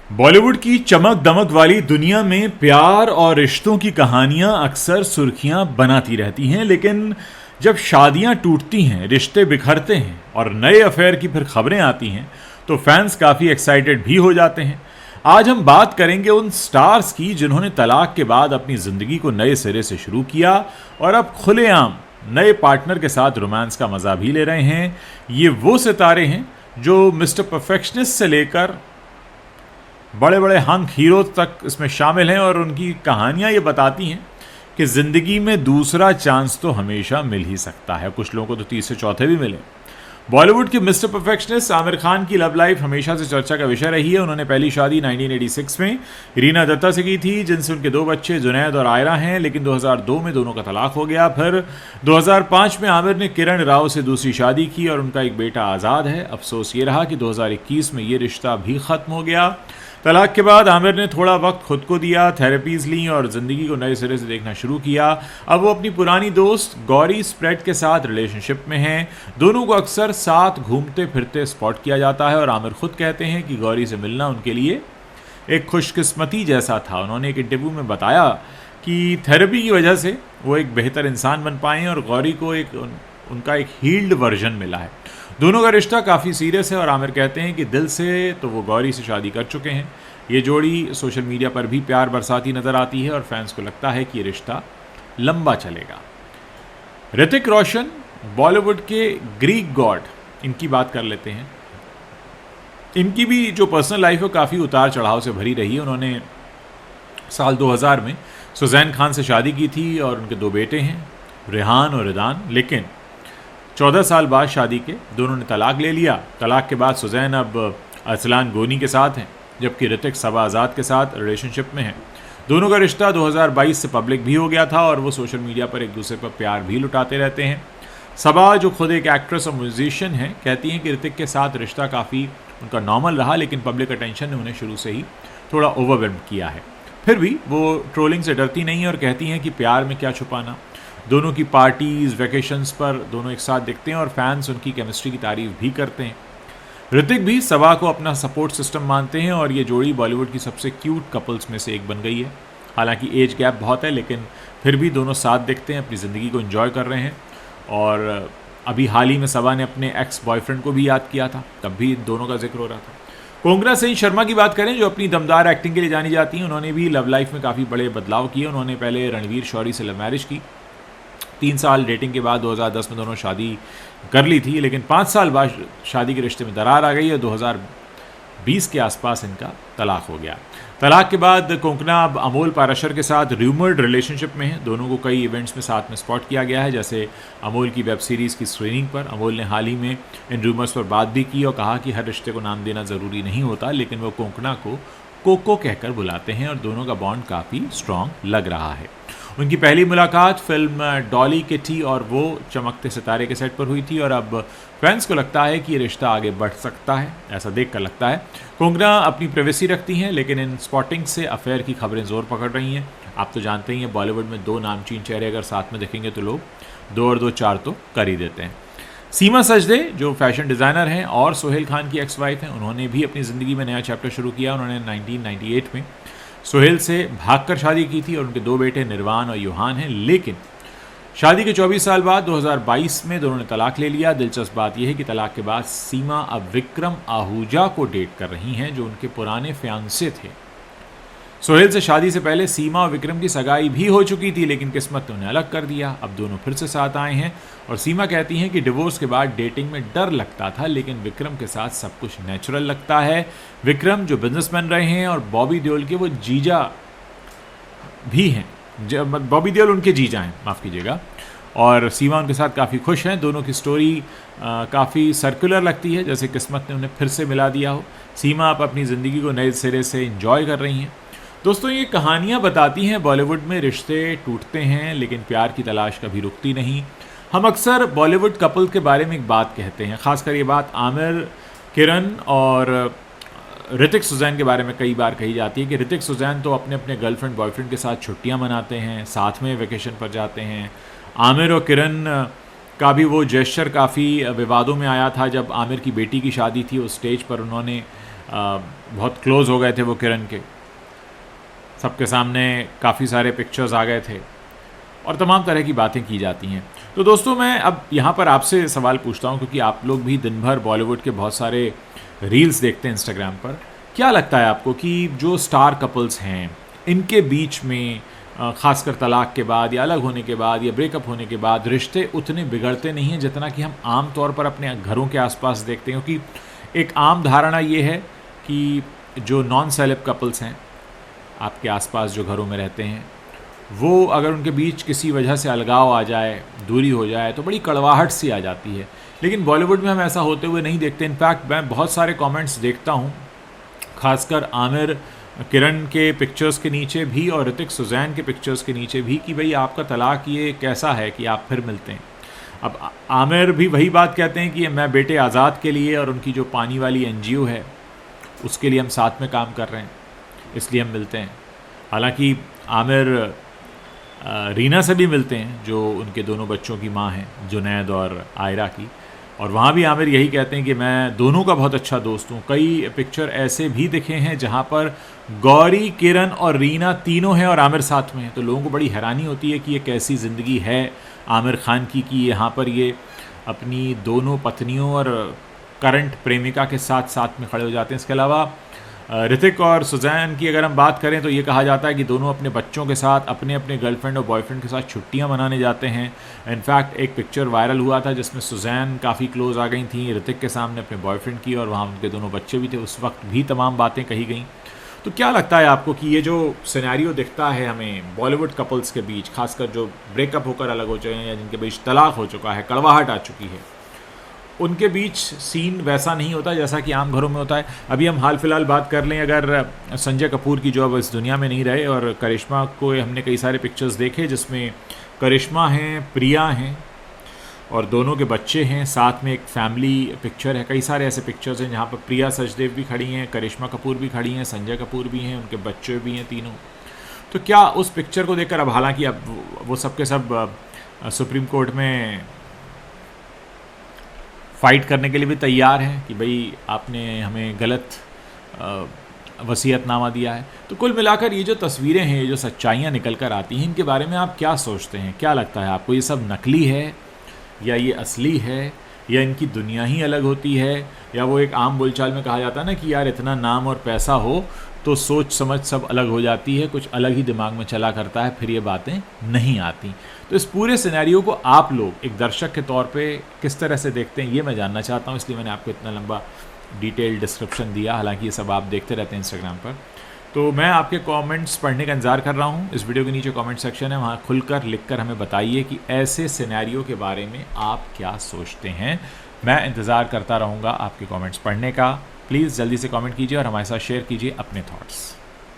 बॉलीवुड की चमक दमक वाली दुनिया में प्यार और रिश्तों की कहानियां अक्सर सुर्खियां बनाती रहती हैं, लेकिन जब शादियां टूटती हैं, रिश्ते बिखरते हैं और नए अफेयर की फिर खबरें आती हैं तो फैंस काफ़ी एक्साइटेड भी हो जाते हैं। आज हम बात करेंगे उन स्टार्स की जिन्होंने तलाक के बाद अपनी ज़िंदगी को नए सिरे से शुरू किया और अब खुलेआम नए पार्टनर के साथ रोमांस का मज़ा भी ले रहे हैं। ये वो सितारे हैं जो मिस्टर परफेक्शनिस्ट से लेकर बड़े बड़े हंक हीरो तक इसमें शामिल हैं और उनकी कहानियां ये बताती हैं कि ज़िंदगी में दूसरा चांस तो हमेशा मिल ही सकता है। कुछ लोगों को तो तीसरे चौथे भी मिले। बॉलीवुड के मिस्टर परफेक्शनिस्ट आमिर खान की लव लाइफ हमेशा से चर्चा का विषय रही है। उन्होंने पहली शादी 1986 में रीना दत्ता से की थी, जिनसे उनके दो बच्चे जुनैद और आयरा हैं, लेकिन 2002 में दोनों का तलाक हो गया। फिर 2005 में आमिर ने किरण राव से दूसरी शादी की और उनका एक बेटा आज़ाद है। अफसोस ये रहा कि 2021 में ये रिश्ता भी ख़त्म हो गया। तलाक के बाद आमिर ने थोड़ा वक्त खुद को दिया, थेरेपीज़ ली और ज़िंदगी को नए सिरे से देखना शुरू किया। अब वो अपनी पुरानी दोस्त गौरी स्प्रेड के साथ रिलेशनशिप में हैं। दोनों को अक्सर साथ घूमते फिरते स्पॉट किया जाता है और आमिर खुद कहते हैं कि गौरी से मिलना उनके लिए एक खुशकिस्मती जैसा था। उन्होंने एक इंटरव्यू में बताया कि थेरेपी की वजह से वो एक बेहतर इंसान बन पाए हैं और गौरी को उनका एक हील्ड वर्जन मिला है। दोनों का रिश्ता काफ़ी सीरियस है और आमिर कहते हैं कि दिल से तो वो गौरी से शादी कर चुके हैं। ये जोड़ी सोशल मीडिया पर भी प्यार बरसाती नज़र आती है और फैंस को लगता है कि ये रिश्ता लंबा चलेगा। ऋतिक रोशन बॉलीवुड के ग्रीक गॉड, इनकी बात कर लेते हैं। इनकी भी जो पर्सनल लाइफ है काफ़ी उतार चढ़ाव से भरी रही है। उन्होंने साल 2000 में सुजैन खान से शादी की थी और उनके दो बेटे हैं, रेहान और रिदान। लेकिन 14 साल बाद शादी के दोनों ने तलाक ले लिया। तलाक के बाद सुजैन अब अरसलान गोनी के साथ हैं, जबकि ऋतिक सबा आज़ाद के साथ रिलेशनशिप में है। दोनों का रिश्ता 2022 से पब्लिक भी हो गया था और वो सोशल मीडिया पर एक दूसरे पर प्यार भी लुटाते रहते हैं। सबा, जो खुद एक एक्ट्रेस और म्यूजिशियन है, कहती हैं कि ऋतिक के साथ रिश्ता काफ़ी उनका नॉर्मल रहा, लेकिन पब्लिक अटेंशन ने उन्हें शुरू से ही थोड़ा ओवरवेल्म किया है। फिर भी वो ट्रोलिंग से डरती नहीं है और कहती हैं कि प्यार में क्या छुपाना। दोनों की पार्टीज़, वेकेशंस पर दोनों एक साथ दिखते हैं और फैंस उनकी केमिस्ट्री की तारीफ भी करते हैं। ऋतिक भी सबा को अपना सपोर्ट सिस्टम मानते हैं और ये जोड़ी बॉलीवुड की सबसे क्यूट कपल्स में से एक बन गई है। हालांकि एज गैप बहुत है, लेकिन फिर भी दोनों साथ दिखते हैं, अपनी ज़िंदगी को एंजॉय कर रहे हैं। और अभी हाल ही में सबा ने अपने एक्स बॉयफ्रेंड को भी याद किया था, तब भी दोनों का जिक्र हो रहा था। कोंगना सिंह शर्मा की बात करें, जो अपनी दमदार एक्टिंग के लिए जानी जाती हैं, उन्होंने भी लव लाइफ में काफ़ी बड़े बदलाव किए। उन्होंने पहले रणवीर शौरी से लव मैरिज की। 3 साल डेटिंग के बाद 2010 में दोनों शादी कर ली थी, लेकिन 5 साल बाद शादी के रिश्ते में दरार आ गई और 2020 के आसपास इनका तलाक हो गया। तलाक के बाद कोंकणा अब अमोल पाराशर के साथ र्यूमर्ड रिलेशनशिप में है। दोनों को कई इवेंट्स में साथ में स्पॉट किया गया है, जैसे अमोल की वेब सीरीज़ की स्क्रीनिंग पर। अमोल ने हाल ही में इन रूमर्स पर बात भी की और कहा कि हर रिश्ते को नाम देना ज़रूरी नहीं होता, लेकिन वो कोंकणा को कोको कहकर बुलाते हैं और दोनों का बॉन्ड काफ़ी स्ट्रॉन्ग लग रहा है। उनकी पहली मुलाकात फिल्म डॉली किटी और वो चमकते सितारे के सेट पर हुई थी और अब फैंस को लगता है कि ये रिश्ता आगे बढ़ सकता है, ऐसा देखकर लगता है। कोंगना अपनी प्राइवेसी रखती हैं, लेकिन इन स्पॉटिंग से अफेयर की खबरें जोर पकड़ रही हैं। आप तो जानते ही हैं, बॉलीवुड में 2 नामचीन चेहरे अगर साथ में दिखेंगे तो लोग 2 और 2 4 तो कर ही देते हैं। सीमा सजदे, जो फैशन डिज़ाइनर हैं और सोहेल खान की एक्स वाइफ हैं, उन्होंने भी अपनी ज़िंदगी में नया चैप्टर शुरू किया। उन्होंने 1998 में सोहेल से भागकर शादी की थी और उनके 2 बेटे निर्वाण और युहान हैं। लेकिन शादी के 24 साल बाद 2022 में दोनों ने तलाक ले लिया। दिलचस्प बात यह है कि तलाक के बाद सीमा अब विक्रम आहूजा को डेट कर रही हैं, जो उनके पुराने फियांसे थे। सोहेल से शादी से पहले सीमा और विक्रम की सगाई भी हो चुकी थी, लेकिन किस्मत ने उन्हें अलग कर दिया। अब दोनों फिर से साथ आए हैं और सीमा कहती हैं कि डिवोर्स के बाद डेटिंग में डर लगता था, लेकिन विक्रम के साथ सब कुछ नेचुरल लगता है। विक्रम जो बिजनेसमैन रहे हैं और बॉबी देओल के वो जीजा भी हैं, बॉबी देओल उनके जीजा हैं, माफ़ कीजिएगा। और सीमा उनके साथ काफ़ी खुश हैं। दोनों की स्टोरी काफ़ी सर्कुलर लगती है, जैसे किस्मत ने उन्हें फिर से मिला दिया हो। सीमा आप अपनी ज़िंदगी को नए सिरे से एंजॉय कर रही हैं। दोस्तों, ये कहानियाँ बताती हैं बॉलीवुड में रिश्ते टूटते हैं, लेकिन प्यार की तलाश कभी रुकती नहीं। हम अक्सर बॉलीवुड कपल के बारे में एक बात कहते हैं, ख़ासकर ये बात आमिर, किरण और ऋतिक सुजैन के बारे में कई बार कही जाती है कि ऋतिक सुजैन तो अपने अपने गर्लफ्रेंड बॉयफ्रेंड के साथ छुट्टियां मनाते हैं, साथ में वेकेशन पर जाते हैं। आमिर और किरण का भी वो जेस्चर काफ़ी विवादों में आया था जब आमिर की बेटी की शादी थी। उस स्टेज पर उन्होंने बहुत क्लोज़ हो गए थे वो किरण के, सबके सामने काफ़ी सारे पिक्चर्स आ गए थे और तमाम तरह की बातें की जाती हैं। तो दोस्तों मैं अब यहाँ पर आपसे सवाल पूछता हूँ, क्योंकि आप लोग भी दिन भर बॉलीवुड के बहुत सारे रील्स देखते हैं इंस्टाग्राम पर। क्या लगता है आपको कि जो स्टार कपल्स हैं इनके बीच में ख़ासकर तलाक के बाद या अलग होने के बाद या ब्रेकअप होने के बाद रिश्ते उतने बिगड़ते नहीं हैं जितना कि हम आम तौर पर अपने घरों के आसपास देखते हैं? क्योंकि एक आम धारणा ये है कि जो नॉन सेलेब कपल्स हैं आपके आसपास जो घरों में रहते हैं, वो अगर उनके बीच किसी वजह से अलगाव आ जाए, दूरी हो जाए, तो बड़ी कड़वाहट सी आ जाती है। लेकिन बॉलीवुड में हम ऐसा होते हुए नहीं देखते। इनफैक्ट मैं बहुत सारे कमेंट्स देखता हूँ, खासकर आमिर किरण के पिक्चर्स के नीचे भी और ऋतिक सुजैन के पिक्चर्स के नीचे भी, कि भाई आपका तलाक ये कैसा है कि आप फिर मिलते हैं। अब आमिर भी वही बात कहते हैं कि मैं बेटे आज़ाद के लिए और उनकी जो पानी वाली NGO है उसके लिए हम साथ में काम कर रहे हैं, इसलिए हम मिलते हैं। हालांकि आमिर रीना से भी मिलते हैं जो उनके दोनों बच्चों की माँ हैं, जुनैद और आयरा की, और वहाँ भी आमिर यही कहते हैं कि मैं दोनों का बहुत अच्छा दोस्त हूँ। कई पिक्चर ऐसे भी दिखे हैं जहाँ पर गौरी, किरण और रीना तीनों हैं और आमिर साथ में है। तो लोगों को बड़ी हैरानी होती है कि ये कैसी ज़िंदगी है आमिर खान की कि यहाँ पर ये अपनी दोनों पत्नियों और करंट प्रेमिका के साथ साथ में खड़े हो जाते हैं। इसके अलावा ऋतिक और सुजैन की अगर हम बात करें तो ये कहा जाता है कि दोनों अपने बच्चों के साथ अपने अपने गर्लफ्रेंड और बॉयफ्रेंड के साथ छुट्टियां मनाने जाते हैं। इनफैक्ट एक पिक्चर वायरल हुआ था जिसमें सुजैन काफ़ी क्लोज आ गई थी ऋतिक के सामने अपने बॉयफ्रेंड की, और वहाँ उनके दोनों बच्चे भी थे। उस वक्त भी तमाम बातें कही गई। तो क्या लगता है आपको कि ये जो सिनेरियो दिखता है हमें बॉलीवुड कपल्स के बीच, खासकर जो ब्रेकअप होकर अलग हो चुके हैं या जिनके बीच तलाक हो चुका है, कड़वाहट आ चुकी है, उनके बीच सीन वैसा नहीं होता जैसा कि आम घरों में होता है? अभी हम हाल फिलहाल बात कर लें अगर संजय कपूर की, जो अब इस दुनिया में नहीं रहे, और करिश्मा को हमने कई सारे पिक्चर्स देखे जिसमें करिश्मा हैं, प्रिया हैं और दोनों के बच्चे हैं, साथ में एक फैमिली पिक्चर है। कई सारे ऐसे पिक्चर्स हैं जहाँ पर प्रिया सचदेव भी खड़ी हैं, करिश्मा कपूर भी खड़ी हैं, संजय कपूर भी हैं, उनके बच्चे भी हैं तीनों। तो क्या उस पिक्चर को देखकर, अब हालांकि अब वो सब के सब सुप्रीम कोर्ट में फ़ाइट करने के लिए भी तैयार हैं कि भाई आपने हमें गलत वसीयतनामा दिया है। तो कुल मिलाकर ये जो तस्वीरें हैं, ये जो सच्चाइयाँ निकल कर आती हैं, इनके बारे में आप क्या सोचते हैं? क्या लगता है आपको, ये सब नकली है या ये असली है, या इनकी दुनिया ही अलग होती है, या वो एक आम बोलचाल में कहा जाता है ना कि यार इतना नाम और पैसा हो तो सोच समझ सब अलग हो जाती है, कुछ अलग ही दिमाग में चला करता है, फिर ये बातें नहीं आती। तो इस पूरे सिनेरियो को आप लोग एक दर्शक के तौर पे किस तरह से देखते हैं, ये मैं जानना चाहता हूँ। इसलिए मैंने आपको इतना लंबा डिटेल डिस्क्रिप्शन दिया। हालांकि ये सब आप देखते रहते हैं इंस्टाग्राम पर। तो मैं आपके कमेंट्स पढ़ने का इंतज़ार कर रहा हूँ। इस वीडियो के नीचे कमेंट सेक्शन है, वहाँ खुलकर लिखकर हमें बताइए कि ऐसे सिनेरियो के बारे में आप क्या सोचते हैं। मैं इंतज़ार करता रहूँगा आपके कमेंट्स पढ़ने का। प्लीज़ जल्दी से कमेंट कीजिए और हमारे साथ शेयर कीजिए अपने थॉट्स।